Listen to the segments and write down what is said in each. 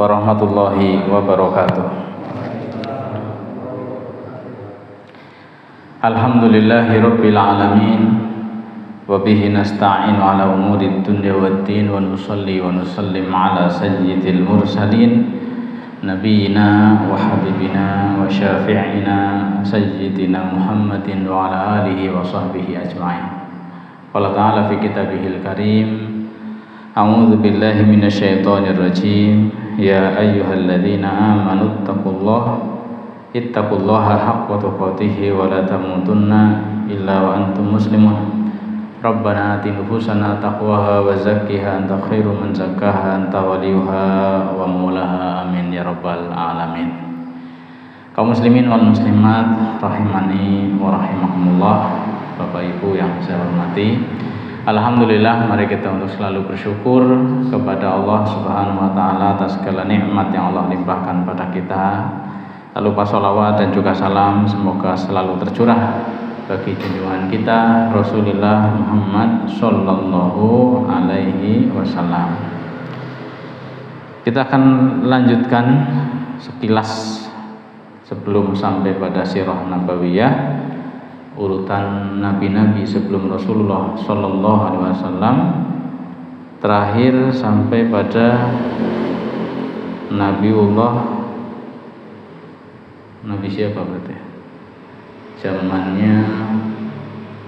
warahmatullahi wabarakatuh. Alhamdulillahirabbil alamin wa bihi nasta'inu ala umurid dunya waddin wa nusalli wa nusallim ala sayyidil mursalin nabiyina wa habibina wa syafi'ina sayyidina Muhammadin wa ala alihi wa sahbihi ajma'in. Qala ta'ala fi kitabihil karim, a'udzu billahi minasyaitonir rajim. Ya ayyuhalladzina amanu ittaqullaha haqqa tuqatih wa la tamutunna illa wa antum muslimun. Rabbana ati nufusana taqwaha wa zakkiha anta khairu man zakkaha anta waliyuha wa maulaha, amin ya rabbal alamin. Kaum muslimin wal muslimat rahimani wa rahimakumullah, Bapak Ibu yang saya hormati, alhamdulillah, mari kita untuk selalu bersyukur kepada Allah Subhanahu wa taala atas segala nikmat yang Allah limpahkan pada kita. Lalu sholawat dan juga salam semoga selalu tercurah bagi junjungan kita Rasulullah Muhammad sallallahu alaihi wasallam. Kita akan lanjutkan sekilas sebelum sampai pada sirah nabawiyah, urutan nabi-nabi sebelum Rasulullah sallallahu alaihi wasallam, terakhir sampai pada Nabi siapa berarti? Zamannya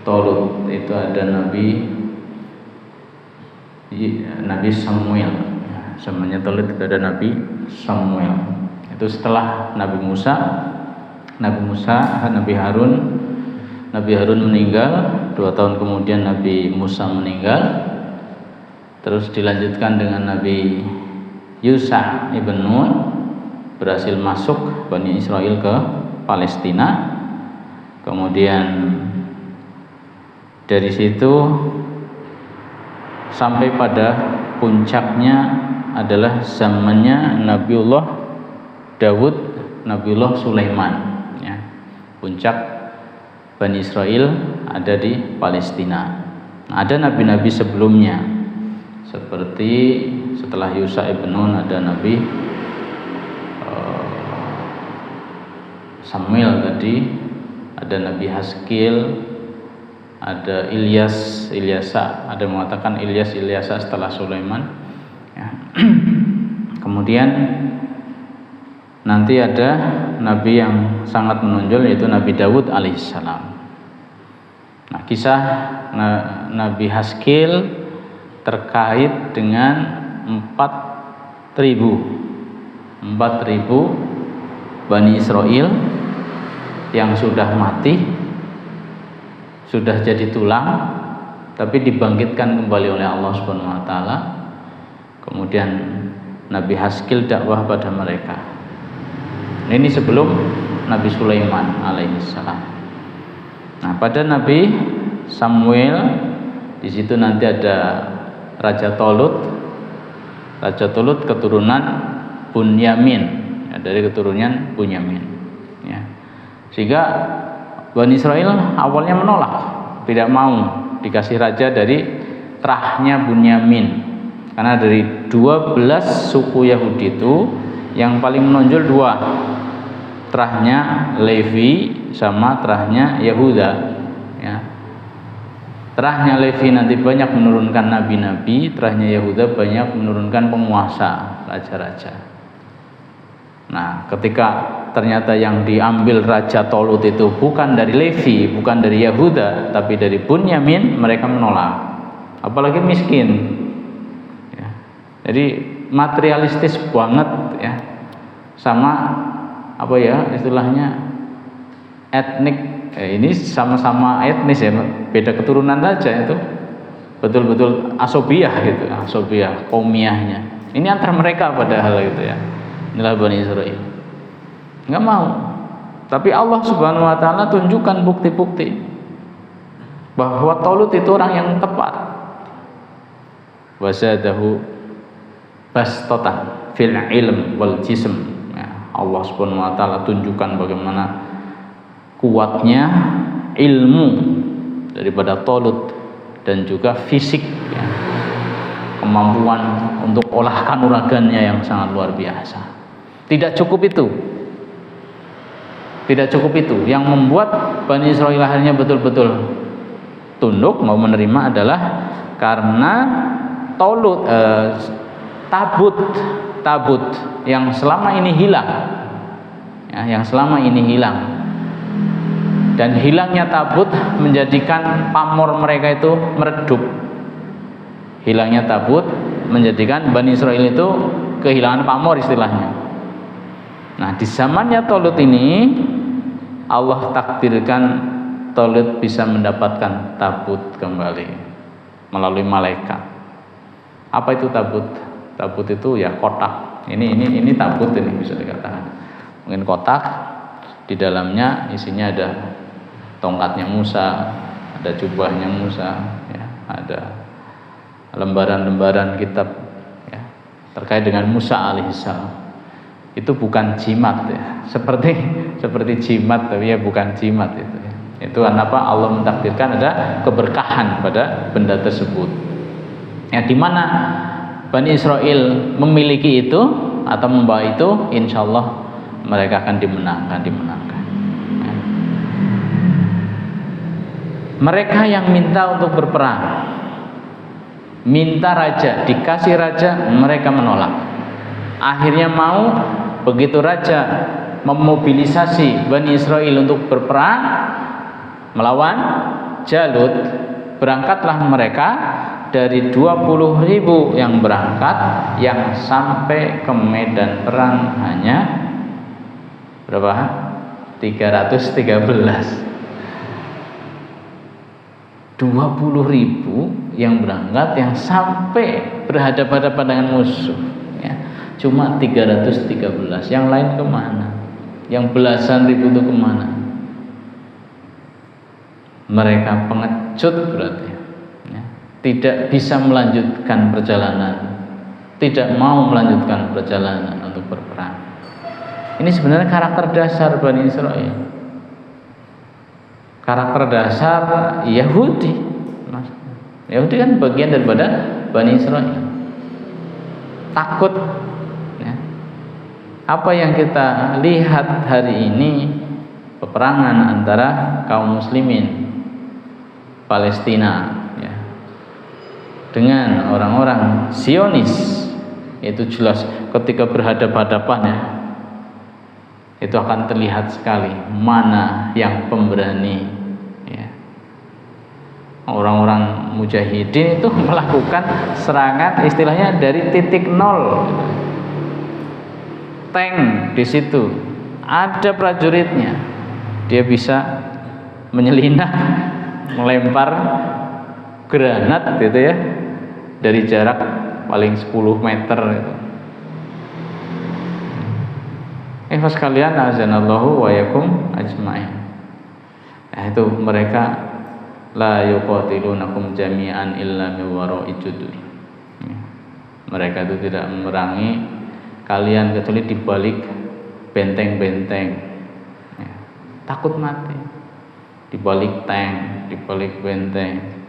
Talut itu ada Nabi Samuel. Zamannya Talut itu ada Nabi Samuel. Itu setelah Nabi Musa, Nabi Harun meninggal, 2 tahun kemudian Nabi Musa meninggal. Terus dilanjutkan dengan Nabi Yusha ibn Nun, berhasil masuk Bani Israel ke Palestina. Kemudian dari situ sampai pada puncaknya adalah zamannya Nabiullah Daud, Nabiullah Sulaiman, ya. Puncak Bani Israel ada di Palestina. Ada nabi-nabi sebelumnya, seperti setelah Yusha ibn Nun ada Nabi Samuel tadi, ada Nabi Haskil, ada Ilyasa, ada mengatakan Ilyasa setelah Sulaiman, ya. Kemudian nanti ada Nabi yang sangat menonjol yaitu Nabi Daud alaihissalam. Nah, kisah Nabi Haskil terkait dengan 4.000 Bani Israel yang sudah mati, sudah jadi tulang, tapi dibangkitkan kembali oleh Allah Subhanahu wa taala. Kemudian Nabi Haskil dakwah pada mereka. Ini sebelum Nabi Sulaiman alaihissalam. Nah, pada Nabi Samuel di situ nanti ada Raja Talut. Raja Talut keturunan Bunyamin, ya, dari keturunan Bunyamin, ya. Sehingga Bani Israel awalnya menolak, tidak mau dikasih raja dari terahnya Bunyamin, karena dari 12 suku Yahudi itu yang paling menonjol 2, terahnya Levi sama terahnya Yehuda, ya. Terahnya Levi nanti banyak menurunkan nabi-nabi, terahnya Yehuda banyak menurunkan penguasa, raja-raja. Nah, ketika ternyata yang diambil Raja Talut itu bukan dari Levi, bukan dari Yehuda, tapi dari Bunyamin, mereka menolak. Apalagi miskin, ya. Jadi materialistis banget, ya. Sama apa ya istilahnya, etnik. Ini sama-sama etnis, ya, beda keturunan saja, itu betul-betul asobiah gitu, asobiah kaumiyahnya. Ini antar mereka padahal gitu, ya. Inilah Bani Israel nggak mau, tapi Allah Subhanahu wa taala tunjukkan bukti-bukti bahwa Talut itu orang yang tepat. Wasadahu bastatan fil ilm wal jism, ya, Allah Subhanahu wa taala tunjukkan bagaimana kuatnya ilmu daripada Talut dan juga fisik, ya. kemampuan untuk olah kanuragannya yang sangat luar biasa. Tidak cukup itu. Tidak cukup itu. Yang membuat Bani Israil akhirnya betul-betul tunduk mau menerima adalah karena tabut yang selama ini hilang, yang selama ini hilang, dan hilangnya tabut menjadikan pamor mereka itu meredup. Hilangnya tabut menjadikan Bani Israil itu kehilangan pamor istilahnya. Nah, di zamannya Talut ini Allah takdirkan Talut bisa mendapatkan tabut kembali melalui malaikat. Apa itu tabut? Tabut itu ya kotak. Ini tabut, ini bisa dikatakan. Mungkin kotak, di dalamnya isinya ada tongkatnya Musa, ada jubahnya Musa, ya, ada lembaran-lembaran kitab ya, terkait dengan Musa alaihissalam. Itu bukan jimat ya, seperti jimat, tapi ya bukan jimat itu ya. Itu kenapa Allah mentakdirkan ada keberkahan pada benda tersebut. Ya, di mana Bani Israil memiliki itu atau membawa itu, insya Allah mereka akan dimenangkan. Ya. Mereka yang minta untuk berperang, minta raja, dikasih raja, mereka menolak. Akhirnya mau, begitu raja memobilisasi Bani Israil untuk berperang melawan Jalut, berangkatlah mereka dari 20.000 yang berangkat, yang sampai ke medan perang hanya berapa? 313. 20.000 yang berangkat, yang sampai berhadapan-hadapan dengan musuh ya, cuma 313. Yang lain kemana? Yang belasan ribu itu kemana? Mereka pengecut berarti ya. Tidak bisa melanjutkan perjalanan, tidak mau melanjutkan perjalanan untuk berperang. Ini sebenarnya karakter dasar Bani Israil, karakter dasar Yahudi. Yahudi kan bagian daripada Bani Israil. Takut ya. Apa yang kita lihat hari ini, peperangan antara kaum muslimin Palestina ya, dengan orang-orang Zionis, itu jelas ketika berhadapan-hadapan ya, itu akan terlihat sekali mana yang pemberani ya. Orang-orang mujahidin itu melakukan serangan istilahnya dari titik nol gitu. Tank di situ, ada prajuritnya, dia bisa menyelinap, melempar granat gitu ya, dari jarak paling 10 meter gitu. Ikhwas sekalian, azanallahu wa yakum ajma'in. Nah, itu mereka la yuqatilunakum jami'an illa min wara'i judur. Mereka itu tidak memerangi kalian kecuali di balik benteng-benteng. Ya, takut mati. Di balik tank, di balik benteng.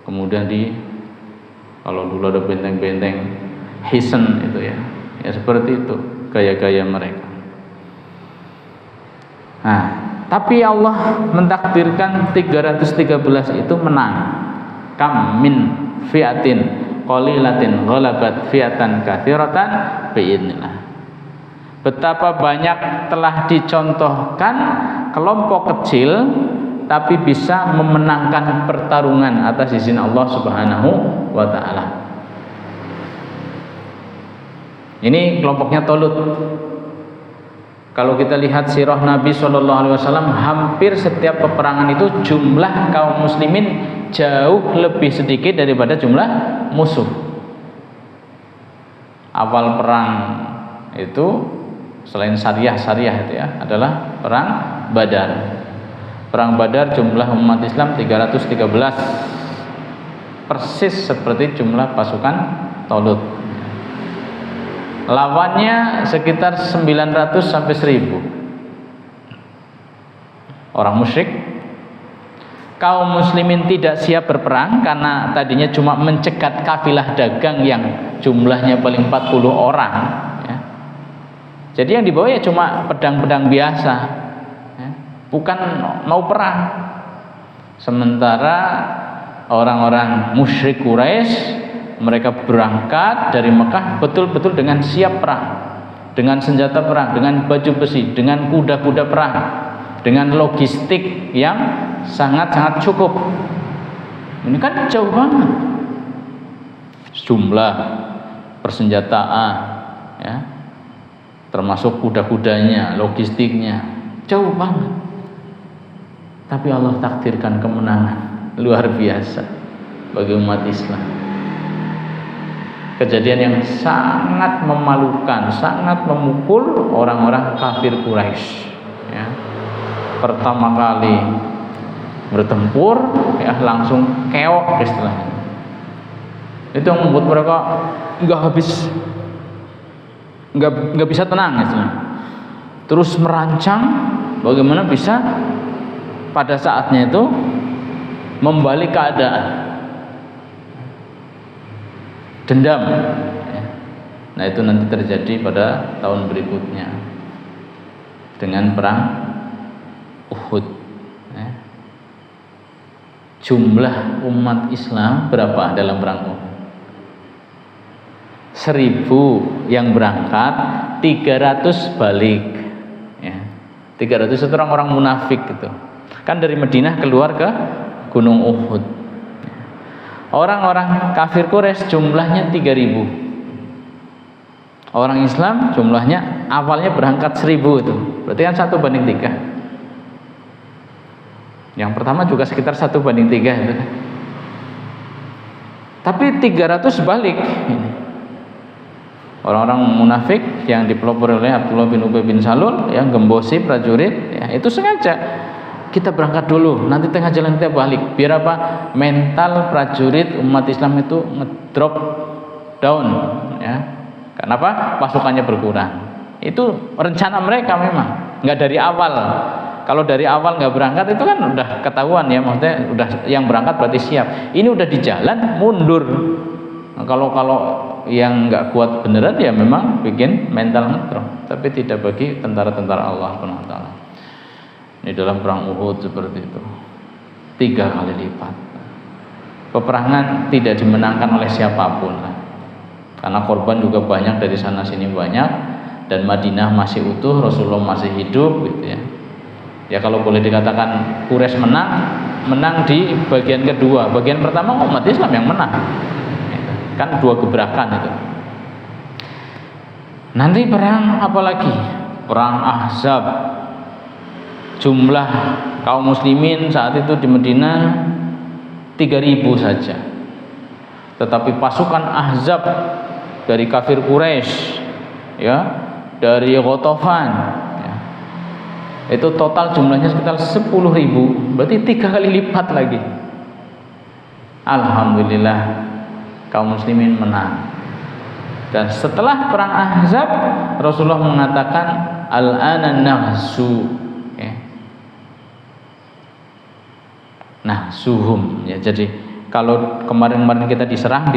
Kemudian kalau dulu ada benteng-benteng Hisen itu ya. Ya seperti itu gaya-gaya mereka. Nah, tapi Allah mentakdirkan 313 itu menang. Kam min fi'atin qalilatin ghalabat fi'atan katsiratan biidznillah. Betapa banyak telah dicontohkan kelompok kecil tapi bisa memenangkan pertarungan atas izin Allah Subhanahu wa taala. Ini kelompoknya Talut. Kalau kita lihat sirah Nabi SAW, hampir setiap peperangan itu jumlah kaum muslimin jauh lebih sedikit daripada jumlah musuh. Awal perang itu selain syariah itu ya, adalah perang Badar. Perang Badar jumlah umat Islam 313, persis seperti jumlah pasukan Talut. Lawannya sekitar 900 sampai 1000 orang musyrik. kaum muslimin tidak siap berperang karena tadinya cuma mencegat kafilah dagang yang jumlahnya paling 40 orang ya. Jadi yang dibawa ya cuma pedang-pedang biasa ya. Bukan mau perang. Sementara orang-orang musyrik Quraisy mereka berangkat dari Mekah betul-betul dengan siap perang, dengan senjata perang, dengan baju besi, dengan kuda-kuda perang, dengan logistik yang sangat-sangat cukup. Ini kan jauh banget jumlah persenjataan ya, termasuk kuda-kudanya, logistiknya jauh banget. Tapi Allah takdirkan kemenangan luar biasa bagi umat Islam. Kejadian yang sangat memalukan, sangat memukul orang-orang kafir Quraisy ya. Pertama kali bertempur ya langsung keok istilahnya. Itu yang membuat mereka nggak bisa tenang istilahnya. Terus merancang bagaimana bisa pada saatnya itu membalik keadaan, dendam ya. Nah itu nanti terjadi pada tahun berikutnya dengan perang Uhud ya. Jumlah umat Islam berapa dalam perang Uhud? 1000 yang berangkat, 300 balik ya. 300 itu orang-orang munafik gitu. Kan dari Madinah keluar ke Gunung Uhud. Orang-orang kafir Quraisy jumlahnya 3000. Orang Islam jumlahnya awalnya berangkat 1000 itu. Berarti kan 1:3. Yang pertama juga sekitar 1:3 itu. Tapi 300 balik ini. Orang-orang munafik yang dipelopori oleh Abdullah bin Ubay bin Salul yang gembosi prajurit ya, itu sengaja kita berangkat dulu, nanti tengah jalan kita balik. Biar apa? Mental prajurit umat Islam itu ngedrop down ya. Kenapa? Pasukannya berkurang. Itu rencana mereka memang, nggak dari awal. Kalau dari awal nggak berangkat itu kan udah ketahuan ya, maksudnya udah yang berangkat berarti siap. Ini udah di jalan mundur. Nah, kalau yang nggak kuat beneran ya memang bikin mental ngedrop. Tapi tidak bagi tentara-tentara Allah SWT. Ini dalam perang Uhud seperti itu 3 kali lipat. Peperangan tidak dimenangkan oleh siapapun lah. Karena korban juga banyak, dari sana sini banyak, dan Madinah masih utuh, Rasulullah masih hidup gitu ya. Ya kalau boleh dikatakan Quraisy menang di bagian kedua. Bagian pertama umat Islam yang menang gitu. Kan 2 gebrakan itu. Nanti perang apa lagi? Perang Ahzab. Jumlah kaum muslimin saat itu di Madinah 3000 saja. Tetapi pasukan Ahzab dari kafir Quraisy ya, dari Ghatafan ya, itu total jumlahnya sekitar 10.000. Berarti 3 kali lipat lagi. Alhamdulillah kaum muslimin menang. Dan setelah perang Ahzab Rasulullah mengatakan al-ana nahsu suhum ya. Jadi kalau kemarin-kemarin kita diserang,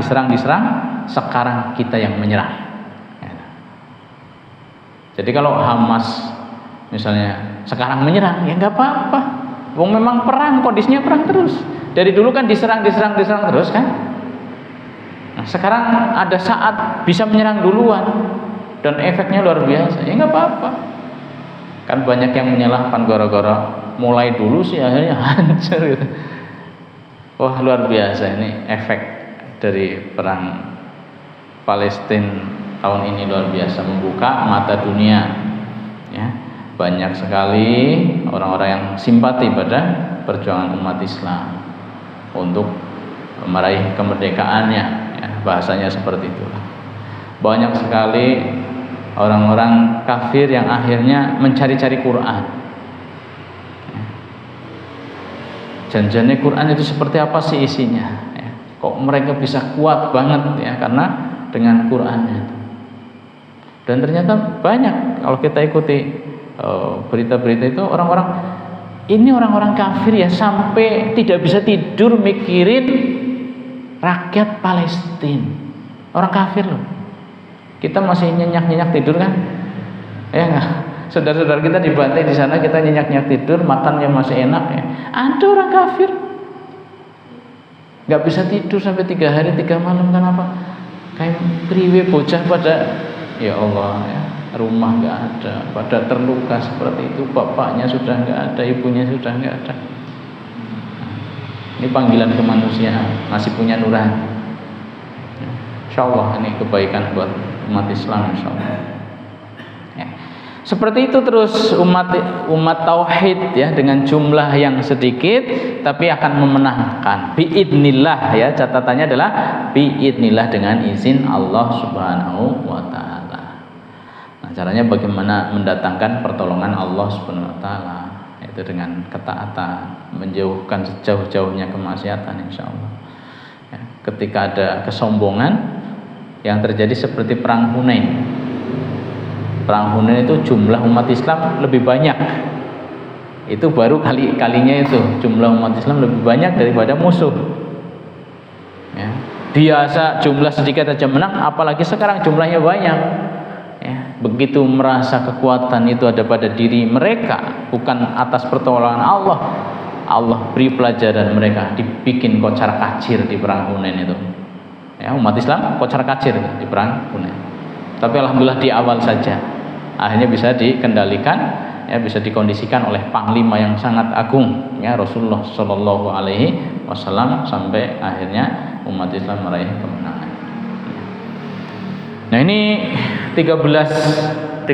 sekarang kita yang menyerang ya. Jadi kalau Hamas misalnya sekarang menyerang ya nggak apa-apa. Wong memang perang, kondisinya perang terus. Dari dulu kan diserang terus kan. Nah, sekarang ada saat bisa menyerang duluan dan efeknya luar biasa. Ya nggak apa-apa. Kan banyak yang menyalahkan gara-gara mulai dulu sih akhirnya hancur gitu. Wah luar biasa ini efek dari perang Palestina tahun ini, luar biasa membuka mata dunia ya. Banyak sekali orang-orang yang simpati pada perjuangan umat Islam untuk meraih kemerdekaannya ya, bahasanya seperti itulah. Banyak sekali orang-orang kafir yang akhirnya mencari-cari Quran. Janjinya Quran itu seperti apa sih isinya ya. Kok mereka bisa kuat banget ya, karena dengan Qurannya. Dan ternyata banyak kalau kita ikuti berita-berita itu, orang-orang Ini orang-orang kafir ya, sampai tidak bisa tidur mikirin rakyat Palestina. Orang kafir loh. Kita masih nyenyak-nyenyak tidur kan? Ya enggak? Saudara-saudara kita dibantai di sana, kita nyenyak-nyenyak tidur, makannya masih enak ya. Ada orang kafir nggak bisa tidur sampai 3 hari 3 malam. Kenapa? Kayak priwe bocah pada, ya Allah ya, rumah nggak ada, pada terluka seperti itu, bapaknya sudah nggak ada, ibunya sudah nggak ada. Ini panggilan kemanusiaan, masih punya nurani. Insyaallah ini kebaikan buat umat Islam, insyaallah. Ya. Seperti itu terus umat tauhid ya, dengan jumlah yang sedikit tapi akan memenangkan biidnillah ya, catatannya adalah biidnillah, dengan izin Allah Subhanahu wa taala. Nah, caranya bagaimana mendatangkan pertolongan Allah Subhanahu wa taala, yaitu dengan ketaatan, menjauhkan sejauh-jauhnya kemaksiatan, insyaallah. Ya, ketika ada kesombongan yang terjadi seperti perang Hunain. Perang Hunain itu jumlah umat Islam lebih banyak. Itu baru kalinya itu jumlah umat Islam lebih banyak daripada musuh. Ya. Biasa jumlah sedikit saja menang, apalagi sekarang jumlahnya banyak. Ya. Begitu merasa kekuatan itu ada pada diri mereka, bukan atas pertolongan Allah. Allah beri pelajaran mereka, dibikin kocar kacir di perang Hunain itu. Ya, umat Islam kocar kacir di perang Hunain. Tapi alhamdulillah di awal saja, akhirnya bisa dikendalikan, ya, bisa dikondisikan oleh panglima yang sangat agung, ya, Rasulullah Shallallahu Alaihi Wasallam, sampai akhirnya umat Islam meraih kemenangan. Nah, ini 300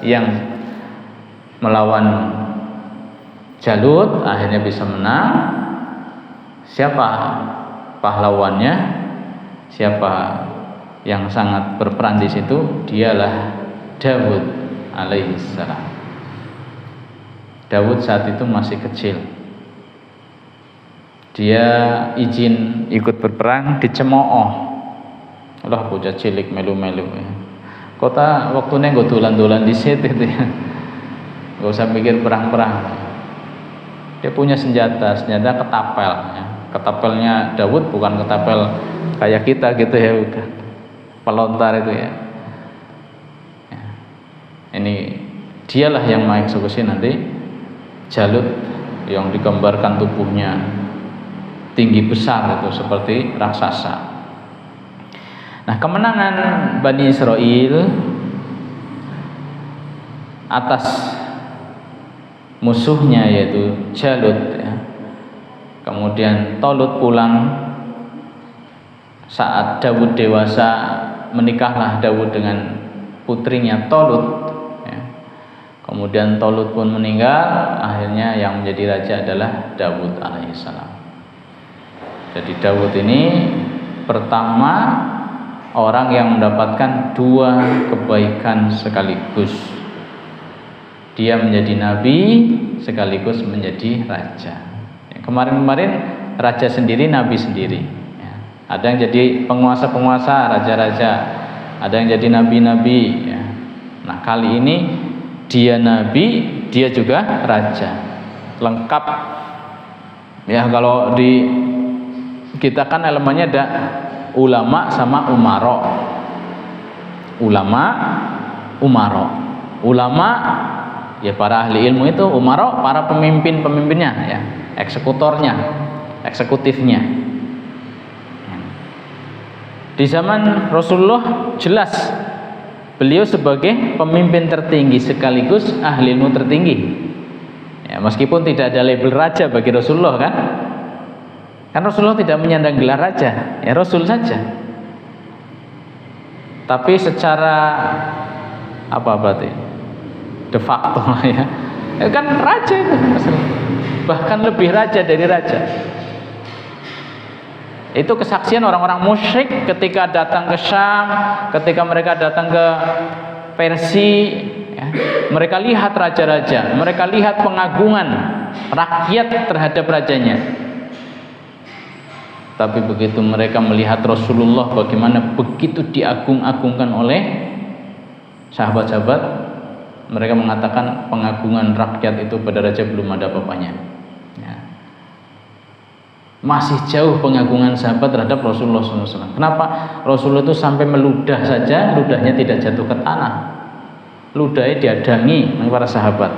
yang melawan Jalut akhirnya bisa menang. Siapa pahlawannya? Siapa yang sangat berperan di situ? Dialah Daud alaihissalam. Daud saat itu masih kecil. Dia izin ikut berperang di Cemooh. Allah, bocah cilik melu-melu ya. Kota waktunya nggo dolan-dolan di situ ya. Gak usah mikir perang-perang. Dia punya senjata ketapel ya. Ketapelnya Daud bukan ketapel kayak kita gitu ya, bukan. Pelontar itu ya. Ini dialah yang mengeksekusi nanti Jalut yang digambarkan tubuhnya tinggi besar itu seperti raksasa. Nah, kemenangan Bani Israel atas musuhnya yaitu Jalut ya. Kemudian Tolut pulang saat Daud dewasa, menikahlah Daud dengan putrinya Tolut. Kemudian Tolut pun meninggal, akhirnya yang menjadi raja adalah Daud alaihissalam. Jadi Daud ini pertama orang yang mendapatkan 2 kebaikan sekaligus. Dia menjadi nabi sekaligus menjadi raja. Kemarin-kemarin raja sendiri, nabi sendiri. Ada yang jadi penguasa-penguasa, raja-raja. Ada yang jadi nabi-nabi. Nah, kali ini dia nabi, dia juga raja, lengkap. Ya, kalau di kita kan elemennya ada ulama sama umaro. Ulama ya para ahli ilmu itu, umaro para pemimpinnya ya, eksekutornya, eksekutifnya. Di zaman Rasulullah jelas beliau sebagai pemimpin tertinggi sekaligus ahli ilmu tertinggi. Ya, meskipun tidak ada label raja bagi Rasulullah kan Rasulullah tidak menyandang gelar raja, ya Rasul saja. Tapi secara apa berarti de facto ya kan raja itu, bahkan lebih raja dari raja. Itu kesaksian orang-orang musyrik ketika datang ke Syam, ketika mereka datang ke Persia ya. Mereka lihat raja-raja, mereka lihat pengagungan rakyat terhadap rajanya. Tapi begitu mereka melihat Rasulullah bagaimana begitu diagung-agungkan oleh sahabat-sahabat Mereka mengatakan pengagungan rakyat itu pada raja belum ada apa-apanya. Ya. Masih jauh pengagungan sahabat terhadap Rasulullah SAW. Kenapa? Rasulullah itu sampai meludah saja, ludahnya tidak jatuh ke tanah. Ludahnya diadangi oleh para sahabat.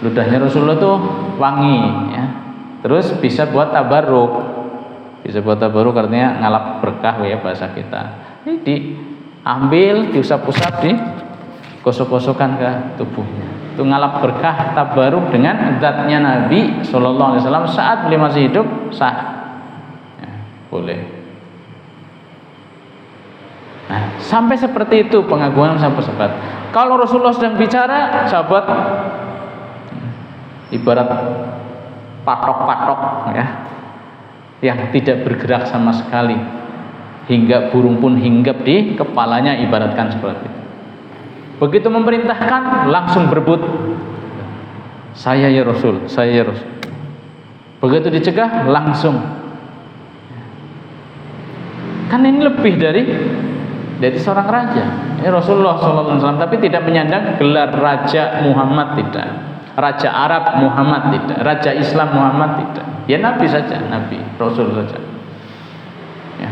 Ludahnya Rasulullah itu wangi, ya. Terus bisa buat tabarruk. Bisa buat tabarruk artinya ngalap berkah ya bahasa kita. Ini diambil, diusap-usap, digosok-gosokkan ke tubuhnya. Itu ngalap berkah tabaruk dengan zatnya Nabi Sallallahu Alaihi Wasallam saat beliau masih hidup, sah, ya, boleh. Nah, sampai seperti itu pengagungan sahabat-sahabat. Kalau Rasulullah sedang bicara, sahabat ibarat patok-patok, ya, yang tidak bergerak sama sekali, hingga burung pun hinggap di kepalanya, ibaratkan seperti itu. Begitu memerintahkan langsung berebut, saya ya Rasul, saya ya Rasul. Begitu dicegah langsung. Kan ini lebih dari seorang raja. Ini Rasulullah SAW, tapi tidak menyandang gelar Raja Muhammad, tidak. Raja Arab Muhammad, tidak. Raja Islam Muhammad, tidak. Ya Nabi saja, Nabi, Rasul saja. Ya.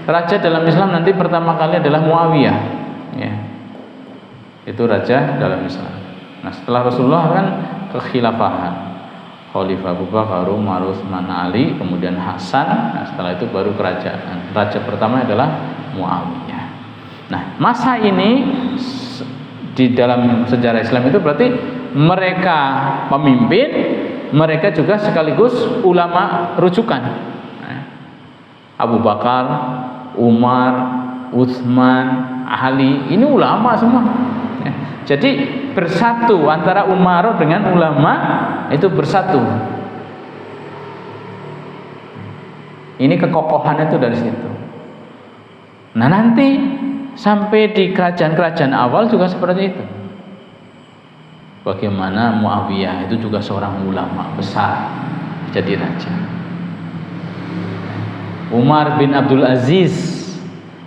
Raja dalam Islam nanti pertama kali adalah Muawiyah, ya. Itu raja dalam Islam. Nah, setelah Rasulullah kan kekhilafahan, Khalifah Abu Bakar, Umar, Utsman, Ali, kemudian Hasan. Nah, setelah itu baru kerajaan. Raja pertama adalah Muawiyah. Nah, masa ini di dalam sejarah Islam itu berarti mereka pemimpin, mereka juga sekaligus ulama rujukan. Abu Bakar, Umar, Utsman, Ali, ini ulama semua. Jadi bersatu antara Umar dengan ulama itu bersatu. Ini kekokohan itu dari situ. Nah, nanti sampai di kerajaan-kerajaan awal juga seperti itu. Bagaimana Muawiyah itu juga seorang ulama besar jadi raja. Umar bin Abdul Aziz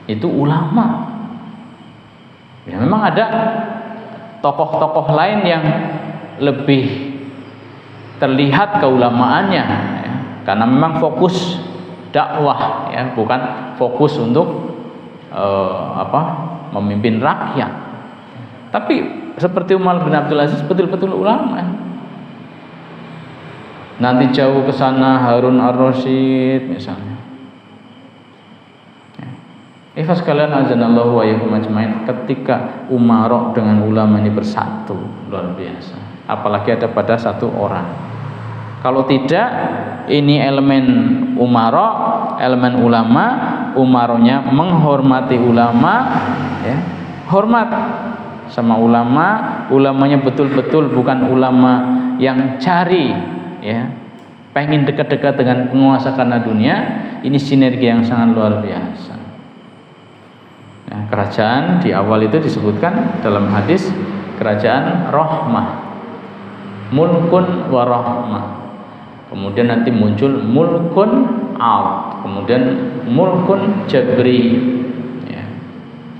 itu ulama. Ya, memang ada tokoh-tokoh lain yang lebih terlihat keulamaannya, ya, karena memang fokus dakwah, ya, bukan fokus untuk memimpin rakyat. Tapi seperti Umar bin Abdul Aziz betul-betul ulama. Nanti jauh ke sana Harun ar-Rasyid misalnya. Ikhlas kalian azanallahu wa iyyakum ajmain, ketika umarok dengan ulama ini bersatu luar biasa. Apalagi ada pada satu orang. Kalau tidak, ini elemen umarok, elemen ulama, umaronya menghormati ulama, ya, hormat sama ulama, ulamanya betul-betul bukan ulama yang cari, ya, pengen dekat-dekat dengan penguasa karena dunia. Ini sinergi yang sangat luar biasa. Nah, kerajaan di awal itu disebutkan dalam hadis kerajaan rahmah, mulkun wa rahmah. Kemudian nanti muncul mulkun al, kemudian mulkun jabri, ya.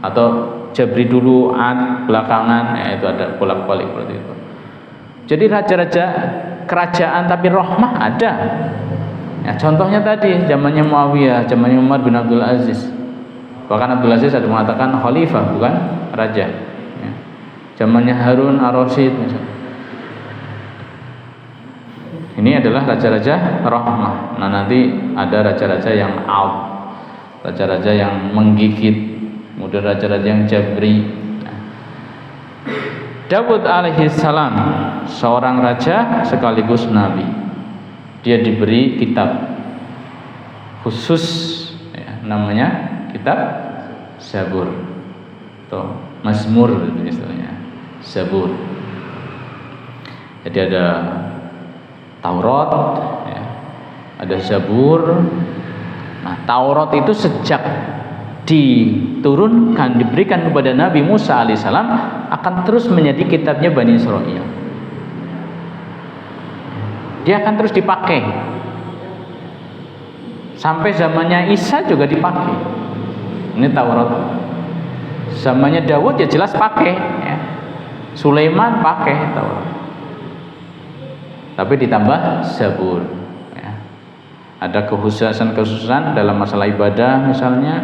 Atau jabri dulu ad belakangan, ya, itu ada bolak-balik seperti itu. Jadi raja-raja kerajaan tapi rahmah ada. Ya, contohnya tadi zamannya Muawiyah, zamannya Umar bin Abdul Aziz. Bahkan Abdul Aziz ada mengatakan khalifah bukan raja, ya. Zamannya Harun ar-Rasyid misalnya. Ini adalah raja-raja rahmah. Nah, nanti ada raja-raja yang out, raja-raja yang menggigit, kemudian raja-raja yang jabri. Nah, Daud alaihissalam seorang raja sekaligus nabi. Dia diberi kitab khusus, ya, namanya kitab Zabur atau Mazmur istilahnya, Zabur. Jadi ada Taurat, ya, ada Zabur. Nah, Taurat itu sejak diturunkan, diberikan kepada Nabi Musa alaihissalam, akan terus menjadi kitabnya Bani Israil. Dia akan terus dipakai sampai zamannya Isa juga dipakai. Ini Taurat. Zamannya Daud ya jelas pakai, ya. Sulaiman pakai Taurat, tapi ditambah Zabur. Ya. Ada kekhususan dalam masalah ibadah misalnya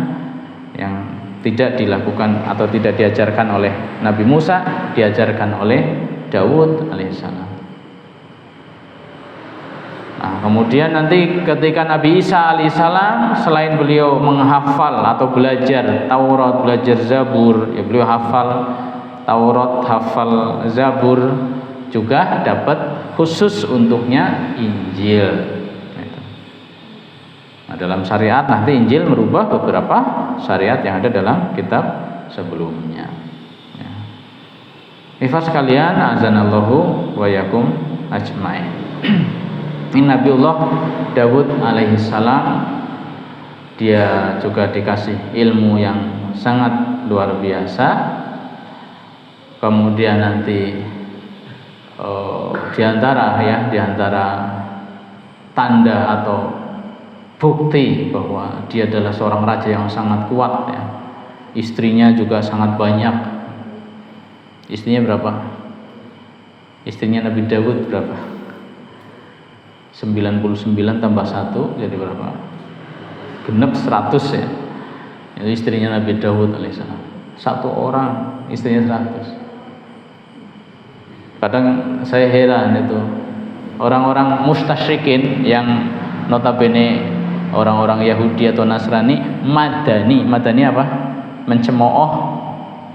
yang tidak dilakukan atau tidak diajarkan oleh Nabi Musa, diajarkan oleh Daud alaihissalam. Nah, kemudian nanti ketika Nabi Isa alaihissalam, selain beliau menghafal atau belajar Taurat, belajar Zabur, ya beliau hafal Taurat, hafal Zabur, juga dapat khusus untuknya Injil. Nah, dalam syariat nanti Injil merubah beberapa syariat yang ada dalam kitab sebelumnya. Ya. Ikhwas sekalian, azanallahu wa yakum ajmain. Ini Nabiullah Daud alaihissalam, dia juga dikasih ilmu yang sangat luar biasa. Kemudian nanti diantara tanda atau bukti bahwa dia adalah seorang raja yang sangat kuat, ya. Istrinya juga sangat banyak. Istrinya berapa? Istrinya Nabi Daud berapa? 99 tambah 1 jadi berapa? Genep 100 ya. Itu istrinya Nabi Daud alaihissalam. Satu orang istrinya 100. Kadang saya heran itu orang-orang mustasyrikin yang notabene orang-orang Yahudi atau Nasrani, madani apa? Mencemooh,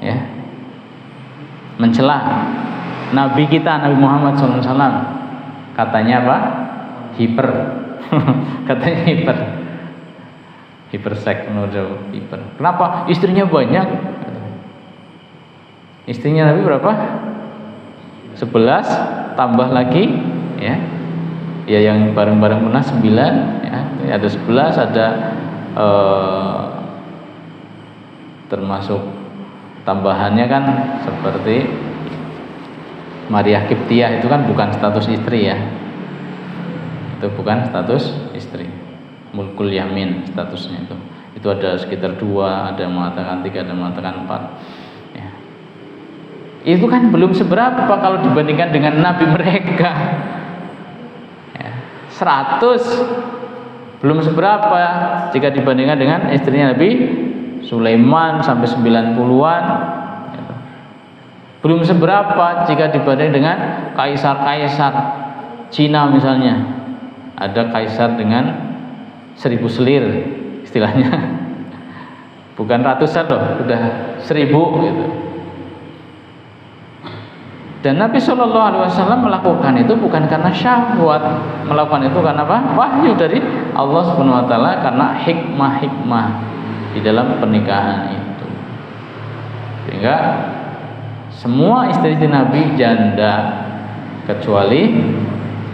ya, mencela Nabi kita Nabi Muhammad SAW. Katanya apa? Hiper. Katanya hiperseks, hiper. Kenapa? Istrinya banyak. Istrinya Nabi berapa? 11 tambah lagi, ya. Ya yang bareng-bareng pernah 9, ya. Ada 11, ada termasuk tambahannya kan seperti Maria Kiptiah, itu kan bukan status istri, ya. Itu bukan status istri. Mulkul Yamin statusnya itu. Itu ada sekitar 2, ada yang mengatakan 3, ada yang mengatakan 4. Ya. Itu kan belum seberapa kalau dibandingkan dengan nabi mereka. 100 belum seberapa jika dibandingkan dengan istrinya Nabi Sulaiman sampai 90-an. Belum seberapa jika dibandingkan dengan kaisar-kaisar Cina misalnya. Ada kaisar dengan 1000 selir istilahnya. Bukan ratusan loh, udah 1000 gitu. Dan Nabi SAW melakukan itu bukan karena syahwat, melakukan itu karena apa? Wahyu dari Allah Subhanahu Wa Taala, karena hikmah-hikmah di dalam pernikahan itu. Sehingga semua istri Nabi janda kecuali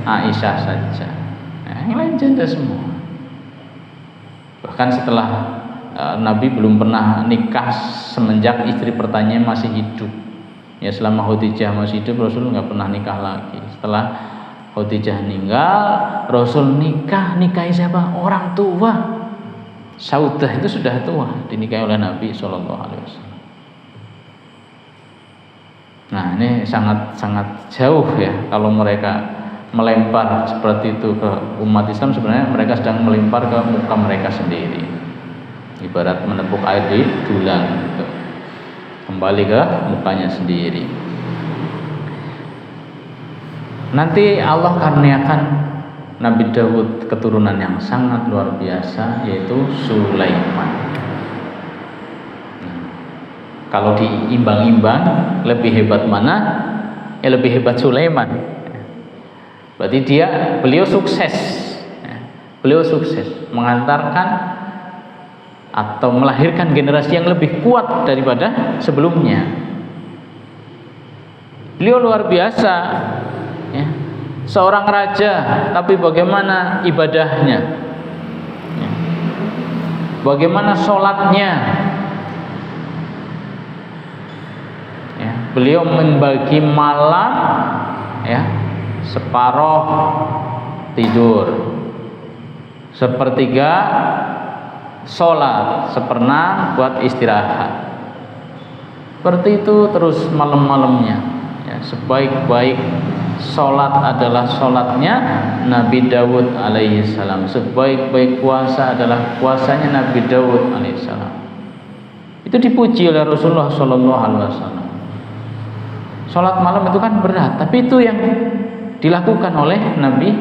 Aisyah saja. Nah, yang lain janda semua. Bahkan setelah Nabi belum pernah nikah semenjak istri pertamanya masih hidup. Ya, selama Khadijah masih hidup Rasul nggak pernah nikah lagi. Setelah Khadijah meninggal, Rasul nikahi siapa? Orang tua. Saudah itu sudah tua, dinikahi oleh Nabi SAW. Nah, ini sangat jauh ya kalau mereka melempar seperti itu ke umat Islam. Sebenarnya mereka sedang melempar ke muka mereka sendiri. Ibarat menepuk air di dulang gitu. Kembali ke mukanya sendiri. Nanti Allah karuniakan Nabi Daud keturunan yang sangat luar biasa, yaitu Sulaiman. Kalau diimbang-imbang lebih hebat mana? Ya lebih hebat Sulaiman. Berarti beliau sukses. Beliau sukses mengantarkan atau melahirkan generasi yang lebih kuat daripada sebelumnya. Beliau luar biasa, ya. Seorang raja, tapi bagaimana ibadahnya, ya. Bagaimana sholatnya, ya. Beliau membagi malam, ya, separoh tidur, sepertiga sholat, seperempat buat istirahat. Seperti itu terus malam-malamnya. ya, sebaik-baik sholat adalah sholatnya Nabi Dawud alaihissalam, sebaik-baik puasa adalah puasanya Nabi Dawud alaihissalam. Itu dipuji oleh Rasulullah Shallallahu Alaihi Wasallam. Sholat malam itu kan berat, tapi itu yang dilakukan oleh Nabi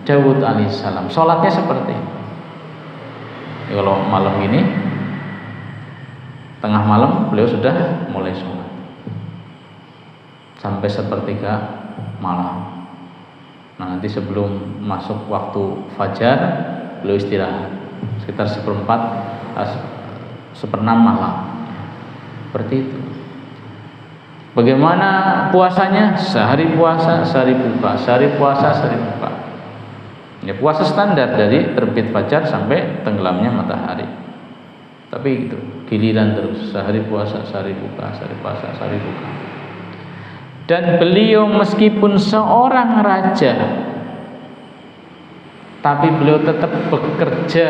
Dawud alaihissalam. Sholatnya seperti itu. Ya, kalau malam ini tengah malam beliau sudah mulai sholat sampai sepertiga malam. Nah, nanti sebelum masuk waktu fajar beliau istirahat sekitar seperenam malam. Seperti itu. Bagaimana puasanya? Sehari puasa, sehari buka, sehari puasa, sehari buka. Ya, puasa standar dari terbit fajar sampai tenggelamnya matahari. Tapi itu giliran terus, sehari puasa, sehari buka, sehari puasa, sehari buka. Dan beliau meskipun seorang raja, tapi beliau tetap bekerja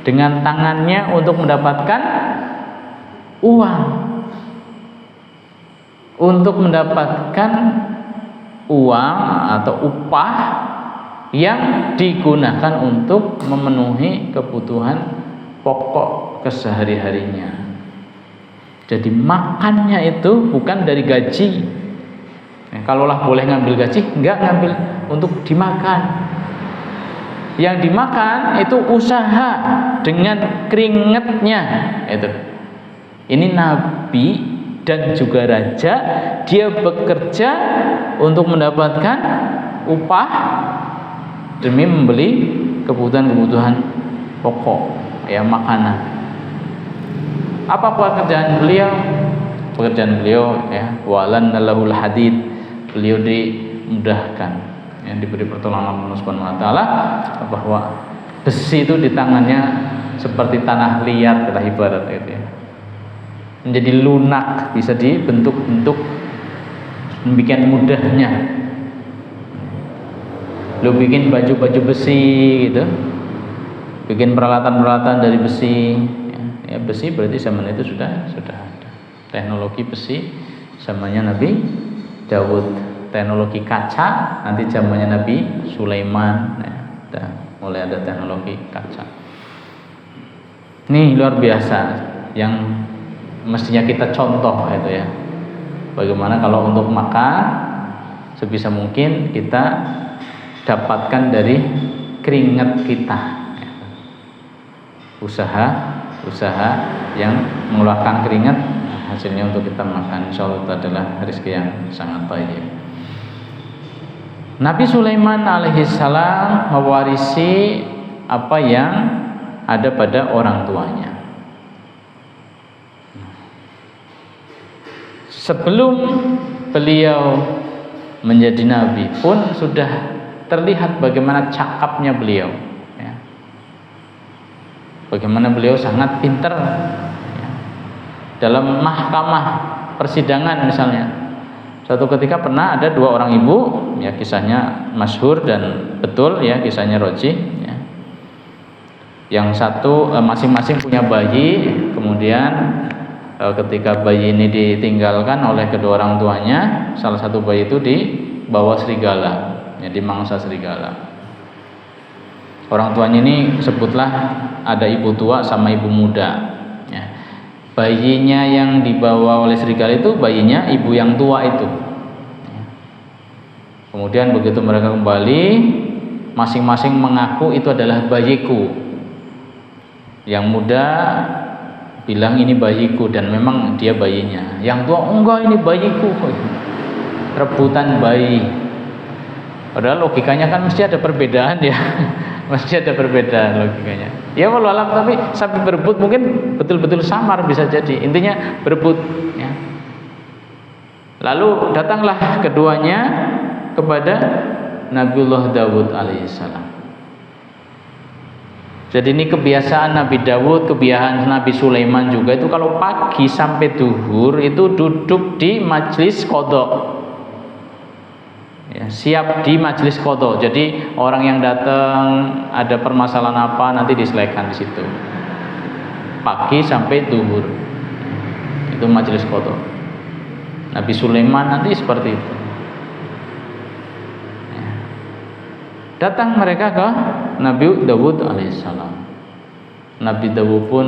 dengan tangannya untuk mendapatkan uang, untuk mendapatkan uang atau upah yang digunakan untuk memenuhi kebutuhan pokok kesehari-harinya. Jadi makannya itu bukan dari gaji. Kalaulah boleh ngambil gaji, enggak ngambil untuk dimakan. Yang dimakan itu usaha dengan keringatnya. Itu. Ini nabi dan juga raja, dia bekerja untuk mendapatkan upah demi membeli kebutuhan-kebutuhan pokok, ya, makanan. Apa pekerjaan beliau? Pekerjaan beliau, ya, walan lahul hadid, beliau dimudahkan, yang diberi pertolongan Allah Subhanahu wa taala, bahwa besi itu di tangannya seperti tanah liat, kita ibarat gitu, ya. Menjadi lunak, bisa dibentuk-bentuk demikian mudahnya. Lu bikin baju-baju besi gitu, bikin peralatan-peralatan dari besi. Ya, besi berarti zaman itu sudah ada. Teknologi besi zamannya Nabi Dawud, teknologi kaca nanti zamannya Nabi Sulaiman, ya, mulai ada teknologi kaca. Ini luar biasa yang mestinya kita contoh itu, ya. Bagaimana kalau untuk makan sebisa mungkin kita dapatkan dari keringat kita, ya. Usaha yang mengeluarkan keringat, hasilnya untuk kita makan, insyaallah itu adalah rezeki yang sangat baik. Nabi Sulaiman alaihissalam mewarisi apa yang ada pada orang tuanya. Sebelum beliau menjadi nabi pun sudah terlihat bagaimana cakapnya beliau, ya. Bagaimana beliau sangat pintar, ya. Dalam mahkamah persidangan misalnya, suatu ketika pernah ada dua orang ibu, ya, kisahnya masyhur dan betul, ya, kisahnya rojih, ya. Yang satu masing-masing punya bayi, kemudian ketika bayi ini ditinggalkan oleh kedua orang tuanya, salah satu bayi itu dibawa serigala, ya, dimangsa serigala. Orang tuanya ini sebutlah ada ibu tua sama ibu muda, ya. Bayinya yang dibawa oleh serigala itu bayinya ibu yang tua itu, ya. Kemudian begitu mereka kembali, masing-masing mengaku itu adalah bayiku. Yang muda bilang ini bayiku, dan memang dia bayinya. Yang tua enggak, ini bayiku. Rebutan bayi. Padahal logikanya kan mesti ada perbedaan, ya. Mesti ada perbedaan logikanya. Ya walau alam, tapi sampai berebut mungkin betul-betul samar bisa jadi. Intinya berebut, ya. Lalu datanglah keduanya kepada Nabiullah Dawud alaihissalam. Jadi ini kebiasaan Nabi Dawud, kebiasaan Nabi Sulaiman juga itu kalau pagi sampai duhur itu duduk di majlis qadha. Ya, siap di majlis qadha. Jadi orang yang datang ada permasalahan apa nanti diselesaikan di situ. Pagi sampai duhur. Itu majlis qadha. Nabi Sulaiman nanti seperti itu. Datang mereka ke Nabi Dawud alaihissalam. Nabi Dawud pun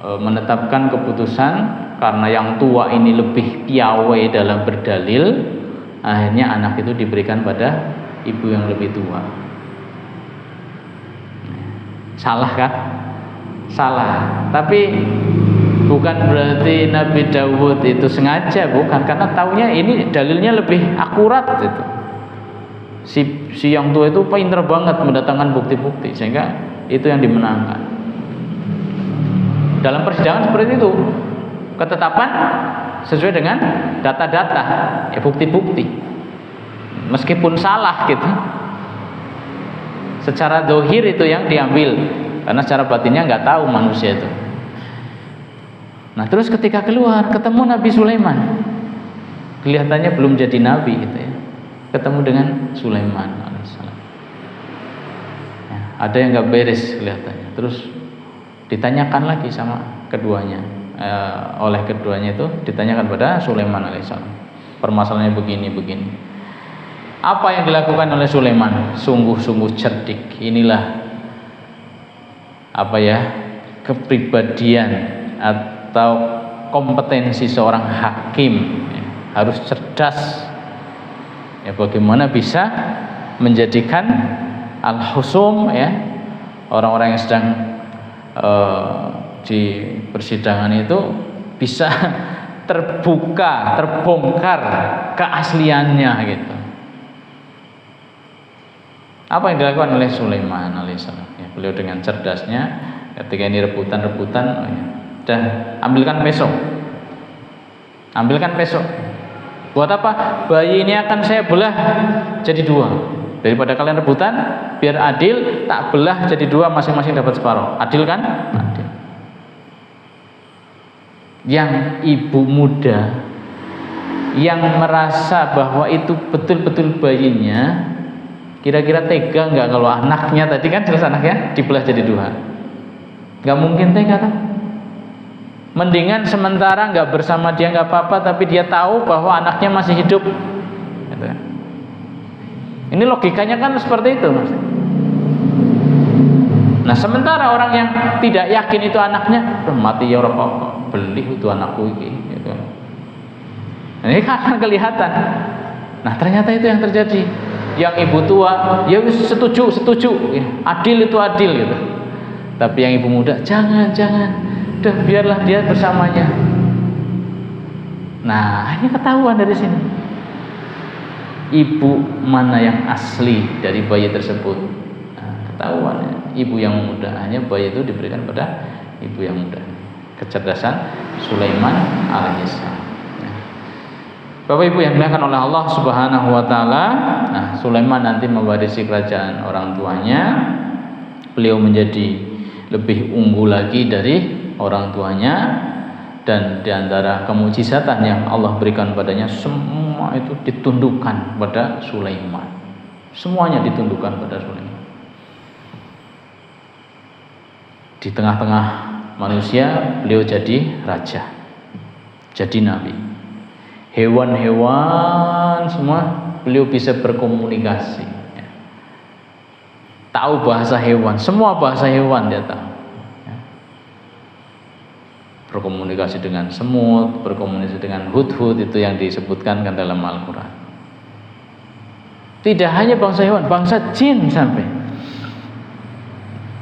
menetapkan keputusan karena yang tua ini lebih piawai dalam berdalil, akhirnya anak itu diberikan pada ibu yang lebih tua. Salah kan? Salah. Tapi bukan berarti Nabi Dawud itu sengaja, bukan, karena taunya ini dalilnya lebih akurat itu. Si yang tua itu pinter banget mendatangkan bukti-bukti, sehingga itu yang dimenangkan. Dalam persidangan seperti itu, ketetapan sesuai dengan data-data, ya bukti-bukti. Meskipun salah gitu, secara dohir itu yang diambil, karena secara batinnya nggak tahu manusia itu. Nah terus ketika keluar ketemu Nabi Sulaiman, kelihatannya belum jadi nabi gitu ya, ketemu dengan Sulaiman alaihissalam. Ya, ada yang nggak beres kelihatannya. Terus ditanyakan lagi sama keduanya, oleh keduanya itu ditanyakan pada Sulaiman alaihissalam, permasalahannya begini. Apa yang dilakukan oleh Sulaiman sungguh-sungguh cerdik. Inilah kepribadian atau kompetensi seorang hakim, ya, harus cerdas. Ya, bagaimana bisa menjadikan al-husum, ya, orang-orang yang sedang di persidangan itu bisa terbuka, terbongkar keasliannya gitu. Apa yang dilakukan oleh Sulaiman alaihissalam? Ya, beliau dengan cerdasnya ketika ini rebutan, dan ambilkan besok. Buat apa? Bayi ini akan saya belah jadi 2. Daripada kalian rebutan, biar adil, tak belah jadi 2, masing-masing dapat separuh. Adil kan? Adil. Yang ibu muda yang merasa bahwa itu betul-betul bayinya, kira-kira tega nggak kalau anaknya tadi kan jelas anaknya dibelah jadi 2? Nggak mungkin tega kan? Mendingan sementara nggak bersama dia nggak apa-apa, tapi dia tahu bahwa anaknya masih hidup. Gitu. Ini logikanya kan seperti itu, Mas. Nah sementara orang yang tidak yakin itu anaknya, mati ya apa beli itu anakku ini. Gitu. Nah, ini kan kelihatan. Nah ternyata itu yang terjadi. Yang ibu tua, ya setuju, ya, adil itu adil gitu. Tapi yang ibu muda, jangan, udah biarlah dia bersamanya. Nah, ini ketahuan dari sini. Ibu mana yang asli dari bayi tersebut? Nah, ketahuan ya. Ibu yang muda, hanya bayi itu diberikan pada ibu yang muda. Kecerdasan Sulaiman alaihissalam. Bapak Ibu yang dimuliakan oleh Allah Subhanahu wa taala, nah Sulaiman nanti mewarisi kerajaan orang tuanya. Beliau menjadi lebih unggul lagi dari orang tuanya, dan diantara kemujizatan yang Allah berikan padanya, semua itu ditundukkan pada Sulaiman. Semuanya ditundukkan pada Sulaiman. Di tengah-tengah manusia beliau jadi raja, jadi nabi. Hewan-hewan semua beliau bisa berkomunikasi, ya. Tahu bahasa hewan, semua bahasa hewan dia tahu, ya. Berkomunikasi dengan semut, berkomunikasi dengan hudhud, itu yang disebutkan kan dalam Al-Quran. Tidak hanya bangsa hewan, bangsa jin sampai.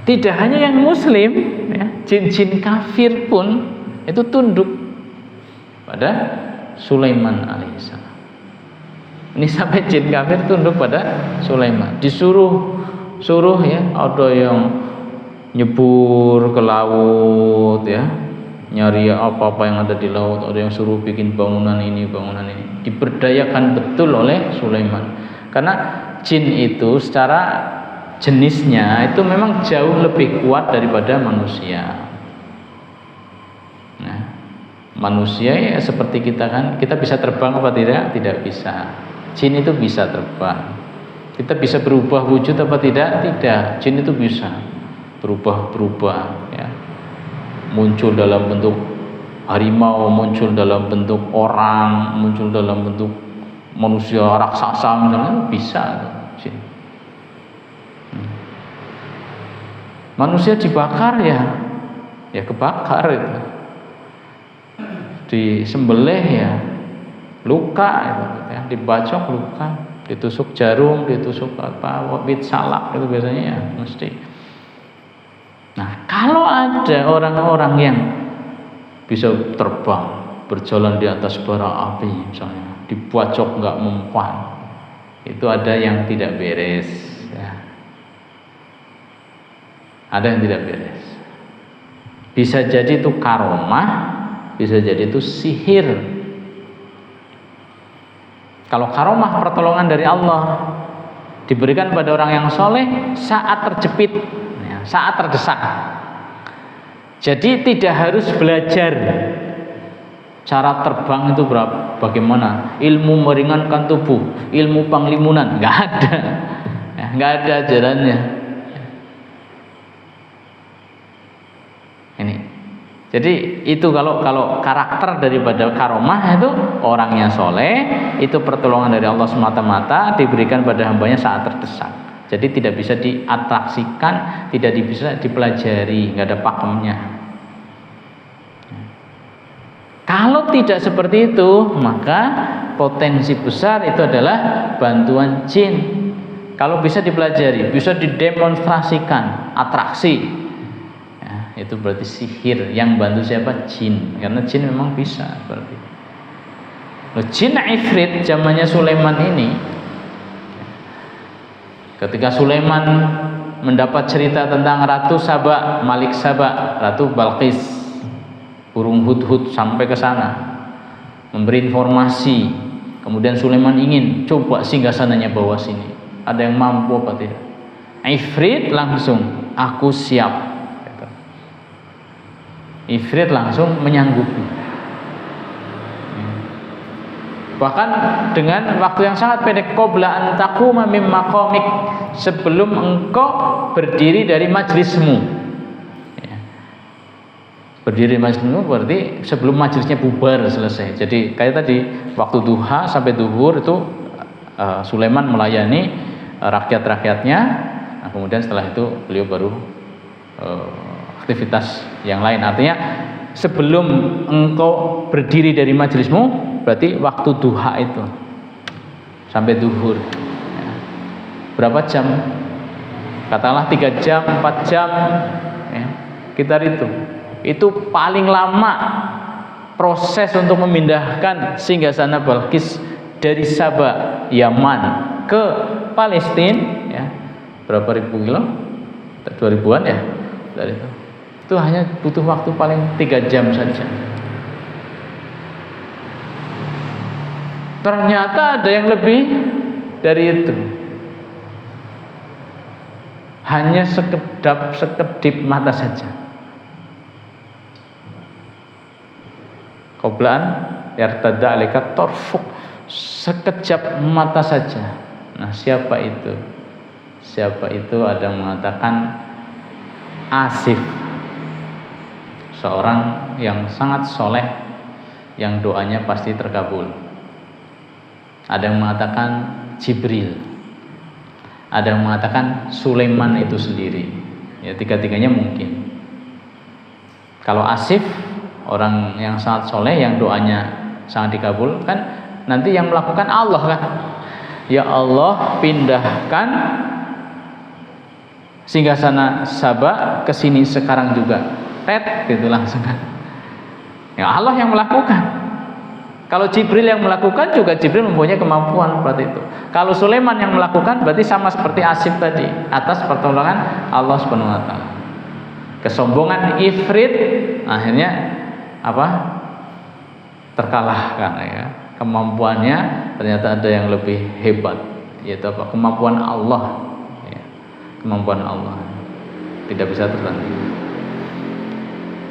Tidak hanya yang muslim, ya, jin-jin kafir pun itu tunduk pada Sulaiman alaihissalam. Ini sampai jin kafir tunduk pada Sulaiman. Disuruh ya, ada yang nyebur ke laut ya, nyari apa-apa yang ada di laut, ada yang suruh bikin bangunan ini. Diberdayakan betul oleh Sulaiman. Karena jin itu secara jenisnya itu memang jauh lebih kuat daripada manusia. Manusia ya seperti kita kan, kita bisa terbang apa tidak? Tidak bisa. Jin itu bisa terbang. Kita bisa berubah wujud apa tidak? Tidak. Jin itu bisa berubah ya. Muncul dalam bentuk harimau muncul dalam bentuk orang, muncul dalam bentuk manusia raksasa misalnya, bisa jin. Manusia dibakar ya kebakar itu, disembelih ya luka itu, ya dibacok luka, ditusuk jarum, ditusuk wit salak itu biasanya ya mesti. Nah, kalau ada orang-orang yang bisa terbang, berjalan di atas bara api misalnya, dibacok nggak mempan, itu ada yang tidak beres ya. Ada yang tidak beres. Bisa jadi itu karomah, bisa jadi itu sihir. Kalau karomah pertolongan dari Allah diberikan pada orang yang soleh saat terjepit, ya, saat terdesak. Jadi tidak harus belajar cara terbang itu bagaimana, ilmu meringankan tubuh, ilmu panglimunan, nggak ada, ya, nggak ada ajarannya. Ini, jadi itu kalau karakter daripada karomah itu orangnya soleh, itu pertolongan dari Allah semata-mata diberikan pada hambanya saat terdesak. Jadi tidak bisa diatraksikan, tidak bisa dipelajari, nggak ada pakemnya. Kalau tidak seperti itu, maka potensi besar itu adalah bantuan jin. Kalau bisa dipelajari, bisa didemonstrasikan, atraksi. Itu berarti sihir. Yang bantu siapa? Jin. Karena jin memang bisa seperti itu. Jin Ifrit zamannya Sulaiman ini, ketika Sulaiman mendapat cerita tentang Ratu Saba, Malik Saba, Ratu Balqis, burung hudhud sampai ke sana memberi informasi. Kemudian Sulaiman ingin coba singgasananya bawa sini. Ada yang mampu apa tidak? Ifrit langsung, aku siap. Ifrit langsung menyanggupi. Bahkan dengan waktu yang sangat pendek, qabla an taquma mim maqamik, sebelum engkau berdiri dari majlismu. Ya. Berdiri majlismu berarti sebelum majlisnya bubar selesai. Jadi kayak tadi waktu duha sampai duhur itu Sulaiman melayani rakyat-rakyatnya. Nah, kemudian setelah itu beliau baru aktivitas yang lain. Artinya sebelum engkau berdiri dari majelismu, berarti waktu duha itu sampai duhur ya. Berapa jam? Katakanlah 3 jam, 4 jam ya. Kita itu paling lama proses untuk memindahkan singgasana Balqis dari Saba, Yaman ke Palestina ya. Berapa ribu kilo? 2000-an ya dari itu hanya butuh waktu paling 3 jam saja. Ternyata ada yang lebih dari itu. Hanya sekedip mata saja. Qoblaan yartada alika torfuk, sekejap mata saja. Nah, siapa itu? Siapa itu? Ada yang mengatakan Asif, seorang yang sangat soleh, yang doanya pasti terkabul. Ada yang mengatakan Jibril, ada yang mengatakan Sulaiman itu sendiri. Ya, tiga-tiganya mungkin. Kalau Asif, orang yang sangat soleh, yang doanya sangat dikabulkan, nanti yang melakukan Allah kan. Ya Allah, pindahkan singgasana Saba ke sini sekarang juga. Gitu langsung kan. Ya Allah yang melakukan. Kalau Jibril yang melakukan, juga Jibril mempunyai kemampuan seperti itu. Kalau Sulaiman yang melakukan, berarti sama seperti Asif tadi, atas pertolongan Allah Subhanahu wa taala. Kesombongan Ifrit akhirnya apa? Terkalahkan ya. Kemampuannya ternyata ada yang lebih hebat, yaitu apa? Kemampuan Allah. Ya. Kemampuan Allah tidak bisa tertandingi.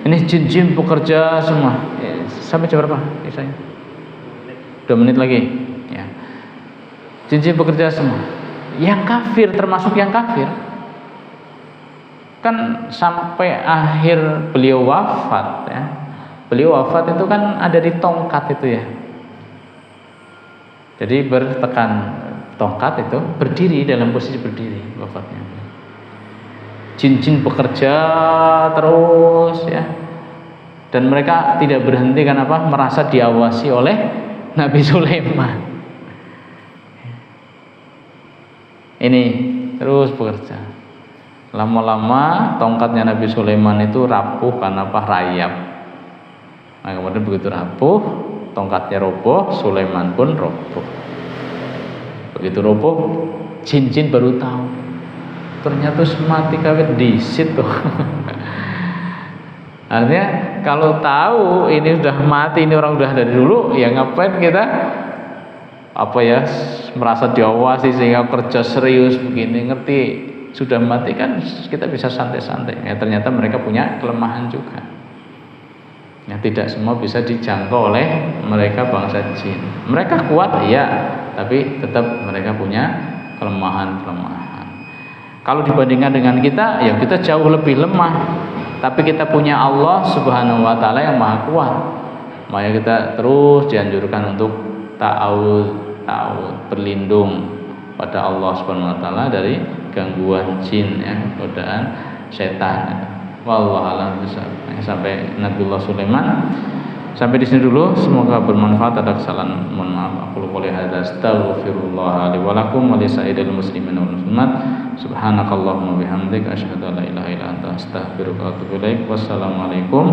Ini jin-jin bekerja semua. Ya, sampai jam berapa? Biasanya 2 menit lagi. Ya. Jin-jin bekerja semua. Yang kafir, termasuk yang kafir, kan sampai akhir beliau wafat ya, Beliau wafat itu kan ada di tongkat itu ya. Jadi bertekan tongkat itu, berdiri, dalam posisi berdiri wafatnya. Jin-jin bekerja terus ya. Dan mereka tidak berhenti, kenapa? Merasa diawasi oleh Nabi Sulaiman. Ini terus bekerja. Lama-lama tongkatnya Nabi Sulaiman itu rapuh karena apa? Rayap. Nah, kemudian begitu rapuh, tongkatnya roboh, Sulaiman pun roboh. Begitu roboh, jin-jin baru tahu. Ternyata mati kawit disit tuh. Artinya kalau tahu ini sudah mati, ini orang sudah dari dulu, ya ngapain kita merasa diawasi sehingga kerja serius begini, ngerti sudah mati kan kita bisa santai-santai. Ya ternyata mereka punya kelemahan juga. Ya, tidak semua bisa dijangkau oleh mereka bangsa jin. Mereka kuat ya, tapi tetap mereka punya kelemahan-kelemahan. Kalau dibandingkan dengan kita, ya kita jauh lebih lemah. Tapi kita punya Allah Subhanahu wa taala yang Maha Kuat. Makanya kita terus dianjurkan untuk ta'awudz, berlindung pada Allah Subhanahu wa taala dari gangguan jin ya, godaan setan. Wallahu a'lam bishawab. Sampai Nabiullah Sulaiman. Sampai di sini dulu, semoga bermanfaat. Ada kesalahan mohon maaf. Aku qouli hadza astaghfirullah li wa lakum wa li sa'iril muslimin wal muslimat. Subhanakallahumma bihamdika asyhadu an la ilaha illa anta astaghfiruka wa atubu ilaik. Wassalamualaikum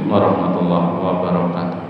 warahmatullahi wabarakatuh.